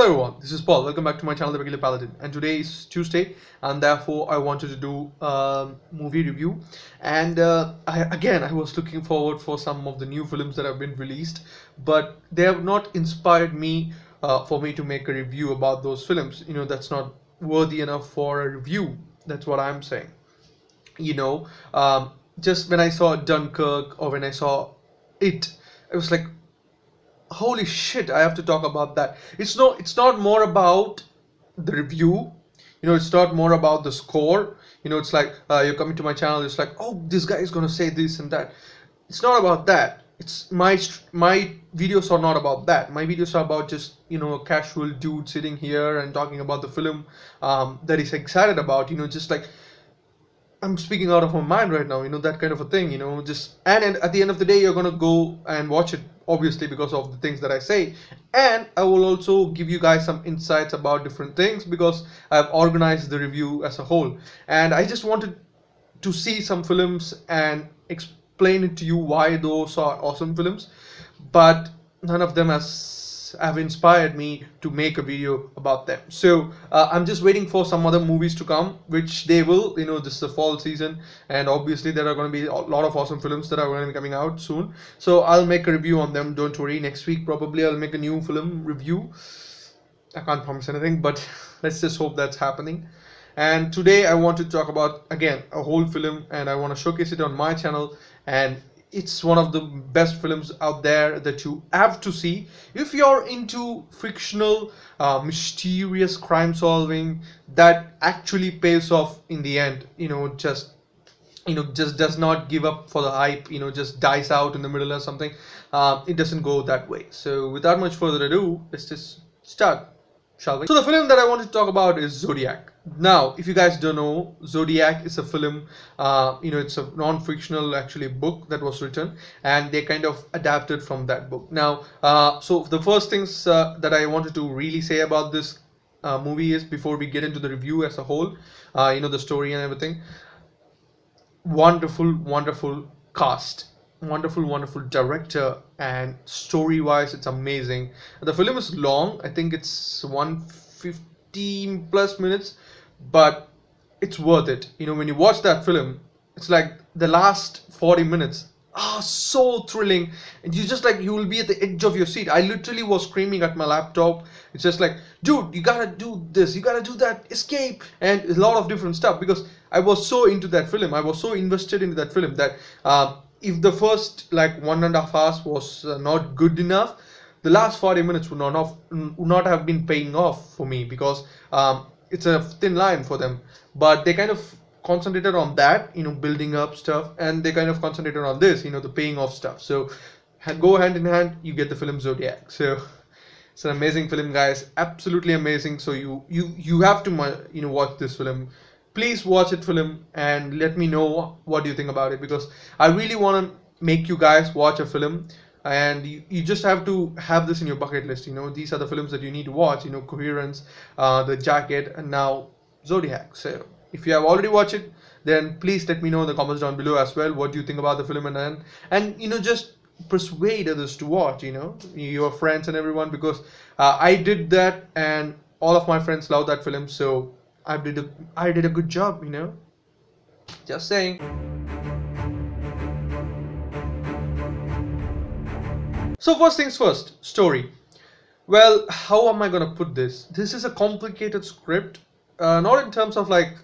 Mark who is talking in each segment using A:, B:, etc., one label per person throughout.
A: everyone, this is Paul. Welcome back to my channel, The Regular Paladin. And today is Tuesday, and therefore I wanted to do a movie review. And I was looking forward for some of the new films that have been released, but they have not inspired me for me to make a review about those films. You know, that's not worthy enough for a review. That's what I'm saying. You know, just when I saw Dunkirk or when I saw it was like, holy shit, I have to talk about that. It's not more about the review, you know, it's not more about the score. You know, it's like you're coming to my channel, it's like, oh, this guy is gonna say this and that. It's not about that. It's my videos are not about that. My videos are about just, you know, a casual dude sitting here and talking about the film that he's excited about, you know, just like I'm speaking out of my mind right now, you know, that kind of a thing, you know, just and at the end of the day you're gonna go and watch it, obviously, because of the things that I say. And I will also give you guys some insights about different things because I've organized the review as a whole, and I just wanted to see some films and explain it to you why those are awesome films, but none of them have inspired me to make a video about them. So I'm just waiting for some other movies to come, which they will. You know, this is the fall season, and obviously there are going to be a lot of awesome films that are going to be coming out soon. So I'll make a review on them. Don't worry. Next week probably I'll make a new film review. I can't promise anything, but let's just hope that's happening. And today I want to talk about, again, a whole film, and I want to showcase it on my channel. And it's one of the best films out there that you have to see if you're into fictional, mysterious crime solving that actually pays off in the end. You know, just does not give up for the hype. You know, just dies out in the middle or something. It doesn't go that way. So without much further ado, let's just start, shall we? So the film that I want to talk about is Zodiac. Now, if you guys don't know, Zodiac is a film, you know, it's a non-fictional actually book that was written, and they kind of adapted from that book. Now, so the first things that I wanted to really say about this movie is, before we get into the review as a whole, you know, the story and everything, wonderful cast, wonderful director, and story wise it's amazing. The film is long. I think it's 115 plus minutes, but it's worth it. You know, when you watch that film, it's like the last 40 minutes are so thrilling, and you just like, you will be at the edge of your seat. I literally was screaming at my laptop. It's just like, dude, you gotta do this, you gotta do that, escape, and a lot of different stuff, because I was so into that film. I was so invested into that film that if the first like 1.5 hours was not good enough, the last 40 minutes would not have been paying off for me, because it's a thin line for them. But they kind of concentrated on that, you know, building up stuff, and they kind of concentrated on this, you know, the paying off stuff. So go hand in hand, you get the film Zodiac. So it's an amazing film, guys, absolutely amazing. So you have to, you know, watch this film. Please watch it, film, and let me know what you think about it, because I really want to make you guys watch a film. And you just have to have this in your bucket list. You know, these are the films that you need to watch. You know, Coherence, The Jacket, and now Zodiac. So if you have already watched it, then please let me know in the comments down below as well what do you think about the film, and you know, just persuade others to watch, you know, your friends and everyone, because I did that and all of my friends love that film. So I did a good job, you know, just saying. So first things first, story. Well, how am I gonna put this? This is a complicated script, not in terms of like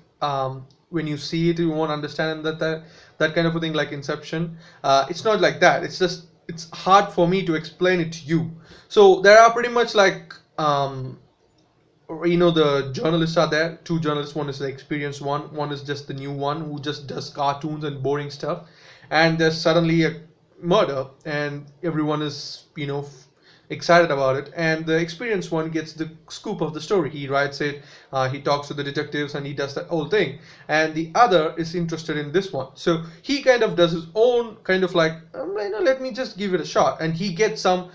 A: when you see it you won't understand that kind of a thing like Inception. It's not like that. It's just, it's hard for me to explain it to you. So there are pretty much like you know, the journalists are there, two journalists. One is the experienced one is just the new one who just does cartoons and boring stuff, and there's suddenly a murder and everyone is, you know, excited about it, and the experienced one gets the scoop of the story. He writes it, he talks to the detectives, and he does that whole thing, and the other is interested in this one, so he kind of does his own kind of like, you know, let me just give it a shot, and he gets some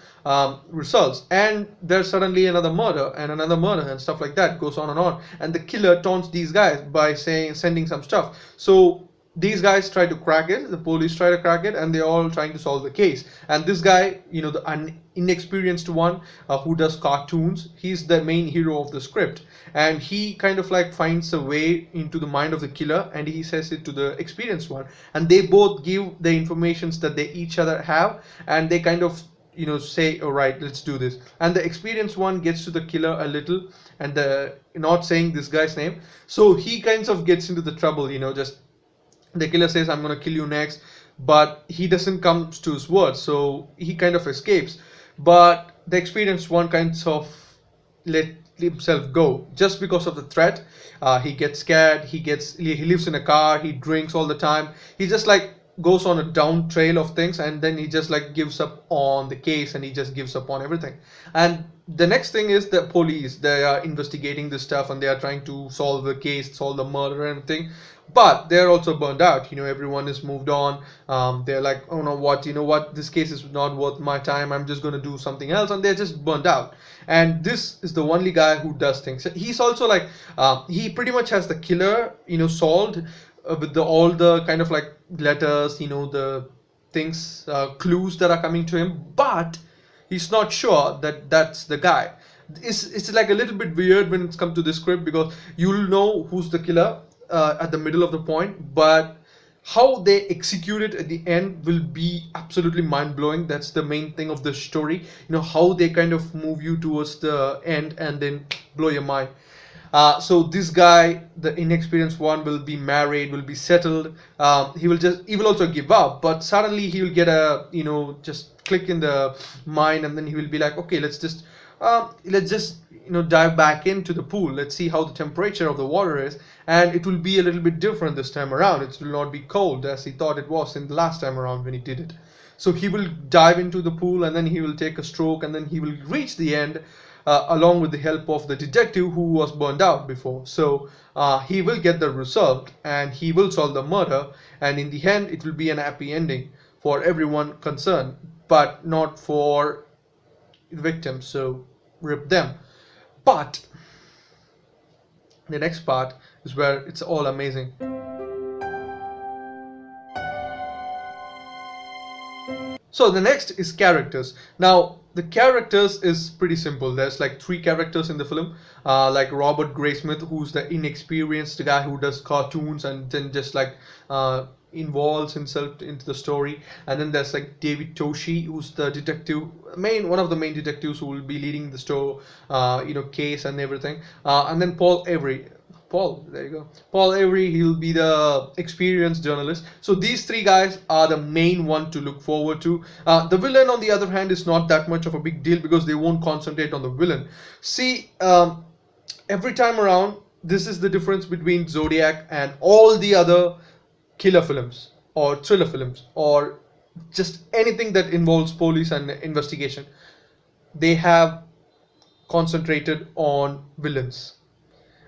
A: results, and there's suddenly another murder and another murder and stuff like that goes on, and the killer taunts these guys by sending some stuff. So these guys try to crack it, the police try to crack it, and they're all trying to solve the case. And this guy, the inexperienced one, who does cartoons, he's the main hero of the script, and he kind of like finds a way into the mind of the killer, and he says it to the experienced one, and they both give the informations that they each other have, and they kind of say, all right, let's do this. And the experienced one gets to the killer a little, and not saying this guy's name, so he kind of gets into the trouble. Just the killer says, I'm gonna kill you next, but he doesn't come to his word, so he kind of escapes. But the experienced one kind of let himself go just because of the threat. He gets scared, he lives in a car, he drinks all the time, he just like goes on a down trail of things, and then he just like gives up on the case, and he just gives up on everything. And the next thing is the police, they are investigating this stuff, and they are trying to solve the case, solve the murder and everything, but they're also burned out. Everyone is moved on. They're like, oh no, what, this case is not worth my time, I'm just going to do something else, and they're just burned out. And this is the only guy who does things. He's also like, he pretty much has the killer solved, with all the kind of like letters, the things, clues that are coming to him, but he's not sure that that's the guy. It's like a little bit weird when it's come to this script, because you'll know who's the killer at the middle of the point, but how they execute it at the end will be absolutely mind-blowing. That's the main thing of the story, how they kind of move you towards the end and then blow your mind. So this guy, the inexperienced one, will be married, will be settled. He will also give up, but suddenly he will get a just click in the mind, and then he will be like, okay, let's just dive back into the pool. Let's see how the temperature of the water is, and it will be a little bit different this time around. It will not be cold as he thought it was in the last time around when he did it. So he will dive into the pool, and then he will take a stroke, and then he will reach the end. Along with the help of the detective who was burned out before. So he will get the result, and he will solve the murder, and in the end it will be an happy ending for everyone concerned, but not for the victims, so rip them. But the next part is where it's all amazing. So the next is characters. Now the characters is pretty simple. There's like 3 characters in the film, like Robert Graysmith, who's the inexperienced guy who does cartoons and then just like involves himself into the story. And then there's like David Toshi, who's the detective, one of the main detectives who will be leading the store case and everything. And then there you go. Paul Avery, he'll be the experienced journalist. So these 3 guys are the main one to look forward to. The villain, on the other hand, is not that much of a big deal, because they won't concentrate on the villain. See, every time around, this is the difference between Zodiac and all the other killer films or thriller films or just anything that involves police and investigation. They have concentrated on villains.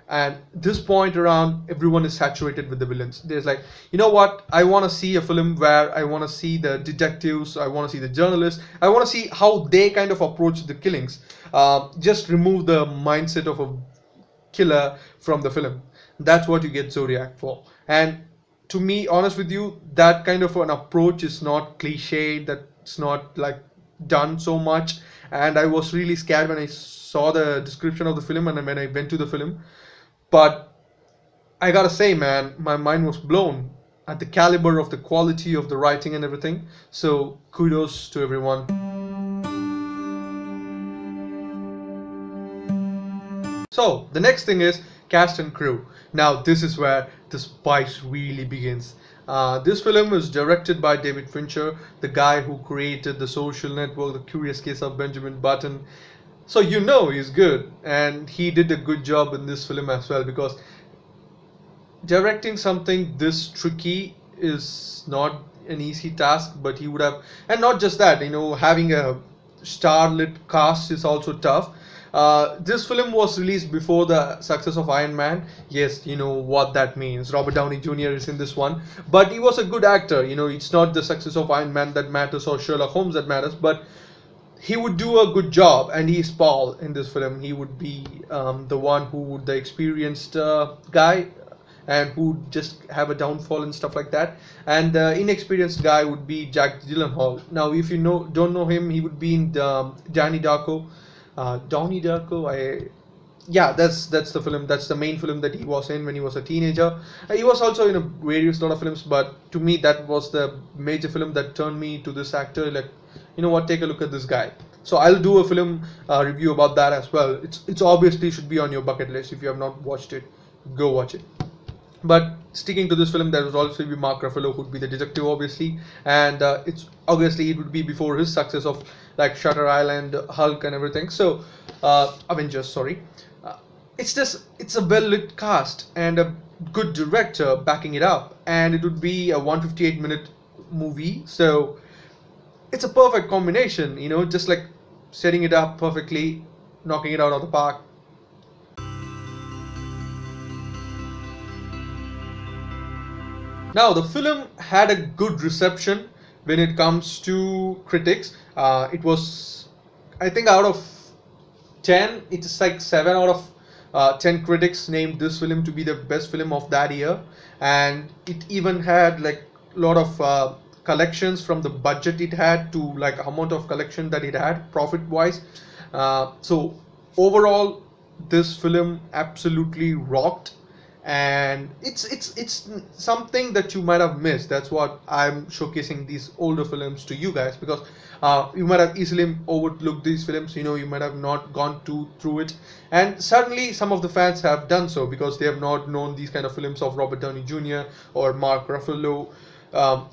A: And this point around, everyone is saturated with the villains. There's like, you know what, I want to see a film where I want to see the detectives, I want to see the journalists, I want to see how they kind of approach the killings. Just remove the mindset of a killer from the film. That's what you get Zodiac for. And to me, honest with you, that kind of an approach is not cliche, that's not like done so much. And I was really scared when I saw the description of the film and when I went to the film. But I gotta say, man, my mind was blown at the caliber of the quality of the writing and everything. So kudos to everyone. So the next thing is cast and crew. Now this is where the spice really begins. This film is directed by David Fincher, the guy who created The Social Network, The Curious Case of Benjamin Button. So he's good, and he did a good job in this film as well, because directing something this tricky is not an easy task, but he would have, and not just that, having a starlit cast is also tough. This film was released before the success of Iron Man. Yes, you know what that means. Robert Downey Jr. is in this one, but he was a good actor. It's not the success of Iron Man that matters or Sherlock Holmes that matters, but he would do a good job, and he's Paul in this film. He would be the one who would the experienced guy, and who just have a downfall and stuff like that. And the inexperienced guy would be Jack Gyllenhaal. Now, if you don't know him, he would be in Donnie Darko. Donnie Darko, yeah, that's the film. That's the main film that he was in when he was a teenager. He was also in a various lot of films, but to me that was the major film that turned me to this actor. Like, you know what? Take a look at this guy. So I'll do a film review about that as well. It's obviously should be on your bucket list. If you have not watched it, go watch it. But sticking to this film, there would also be Mark Ruffalo, who would be the detective, obviously, and it's obviously it would be before his success of like Shutter Island, Hulk, and everything. So, Avengers, sorry. It's a well lit cast and a good director backing it up, and it would be a 158-minute movie. So it's a perfect combination, just like setting it up perfectly, knocking it out of the park. Now, the film had a good reception when it comes to critics. It was, I think, out of 10, it's like 7 out of 10 critics named this film to be the best film of that year. And it even had like a lot of collections from the budget it had to like amount of collection that it had profit wise. So overall, this film absolutely rocked, and it's something that you might have missed. That's what I'm showcasing these older films to you guys, because you might have easily overlooked these films. You might have not gone through it, and certainly some of the fans have done so because they have not known these kind of films of Robert Downey Jr. or Mark Ruffalo,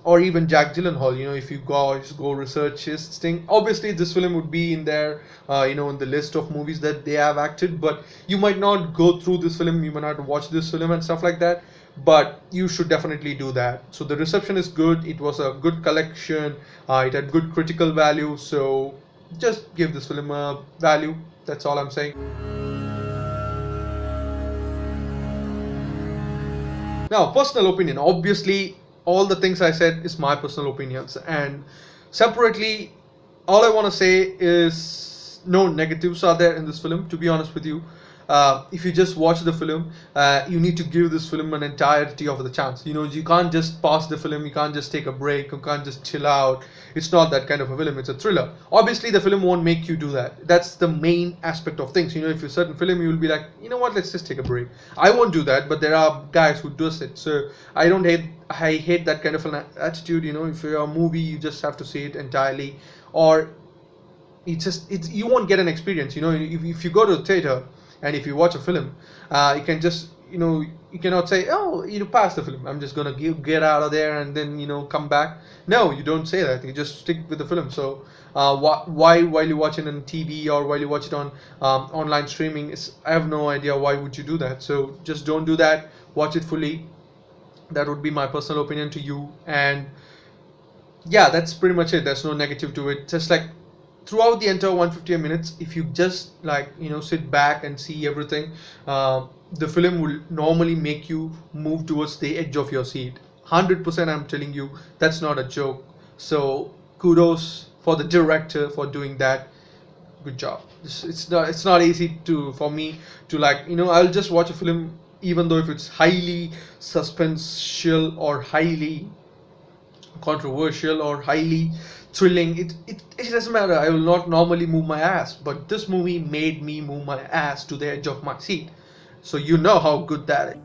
A: or even Jack Gyllenhaal. If you go research his thing, obviously this film would be in there, in the list of movies that they have acted. But you might not go through this film, you might not watch this film and stuff like that. But you should definitely do that. So the reception is good. It was a good collection. It had good critical value. So just give this film a value. That's all I'm saying. Now, personal opinion. Obviously, all the things I said is my personal opinions, and separately, all I want to say is no negatives are there in this film, to be honest with you. If you just watch the film, you need to give this film an entirety of the chance. You can't just pause the film, you can't just take a break, you can't just chill out. It's not that kind of a film, it's a thriller. Obviously the film won't make you do that. That's the main aspect of things. If you're a certain film, you will be like, you know what, let's just take a break. I won't do that, but there are guys who do it. So I hate that kind of an attitude. If you're a movie, you just have to see it entirely, or you won't get an experience. If you go to the theater and if you watch a film, you can just you cannot say, oh, pass the film, I'm just gonna get out of there and then come back. No, you don't say that. You just stick with the film. So why while you watch it on TV or while you watch it on online streaming, I have no idea why would you do that. So just don't do that. Watch it fully. That would be my personal opinion to you. And yeah, that's pretty much it. There's no negative to it. Just like throughout the entire 150 minutes, if you just sit back and see everything, the film will normally make you move towards the edge of your seat. 100%, I'm telling you, that's not a joke. So kudos for the director for doing that. Good job. It's not easy for me to I'll just watch a film even though if it's highly suspenseful or highly controversial or highly thrilling. It doesn't matter. I will not normally move my ass, but this movie made me move my ass to the edge of my seat. So you know how good that is.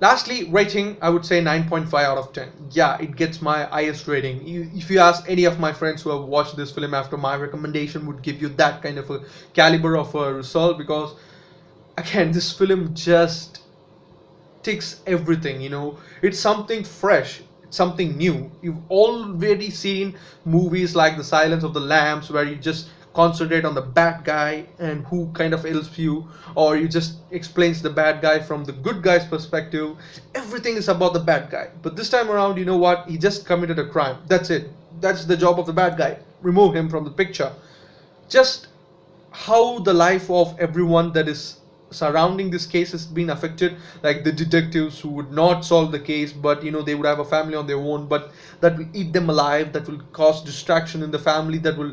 A: Lastly, rating, I would say 9.5 out of 10. Yeah, it gets my highest rating. If you ask any of my friends who have watched this film after my recommendation, would give you that kind of a caliber of a result, because again, this film just ticks everything. It's something fresh, it's something new. You've already seen movies like The Silence of the Lambs, where you just concentrate on the bad guy and who kind of helps you, or you just explains the bad guy from the good guy's perspective. Everything is about the bad guy. But this time around, you know what, he just committed a crime. That's it. That's the job of the bad guy. Remove him from the picture. Just how the life of everyone that is surrounding this case has been affected, like the detectives who would not solve the case, but they would have a family on their own, but that will eat them alive, that will cause distraction in the family, that will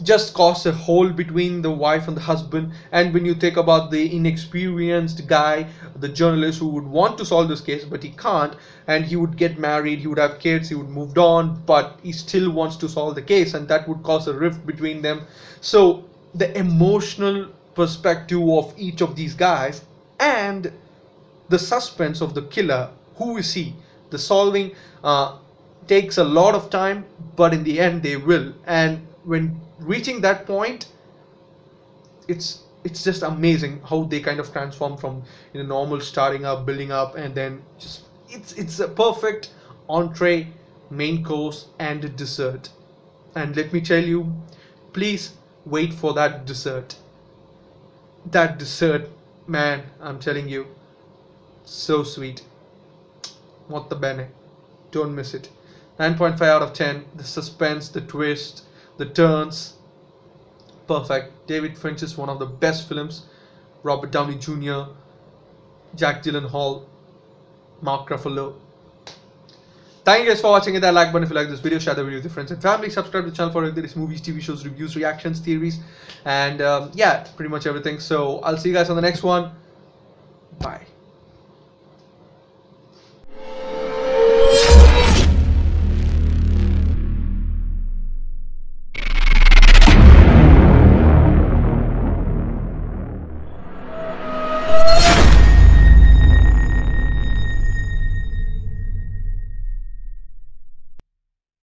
A: just cause a hole between the wife and the husband. And when you think about the inexperienced guy, the journalist who would want to solve this case but he can't, and he would get married, he would have kids, he would moved on, but he still wants to solve the case, and that would cause a rift between them. So the emotional perspective of each of these guys, and the suspense of the killer, who is he, the solving takes a lot of time, but in the end they will. And when reaching that point, it's just amazing how they kind of transform from normal starting up, building up, and then just it's a perfect entree, main course, and a dessert. And let me tell you, please wait for that dessert. That dessert, man, I'm telling you, so sweet. What the bene, don't miss it. 9.5 out of 10. The suspense, the twist, the turns, perfect. David Finch is one of the best films. Robert Downey Jr., Jack Gyllenhaal, Mark Ruffalo. Thank you guys for watching. Hit that like button if you like this video. Share the video with your friends and family. Subscribe to the channel for latest movies, TV shows, reviews, reactions, theories, and yeah, pretty much everything. So I'll see you guys on the next one. Bye.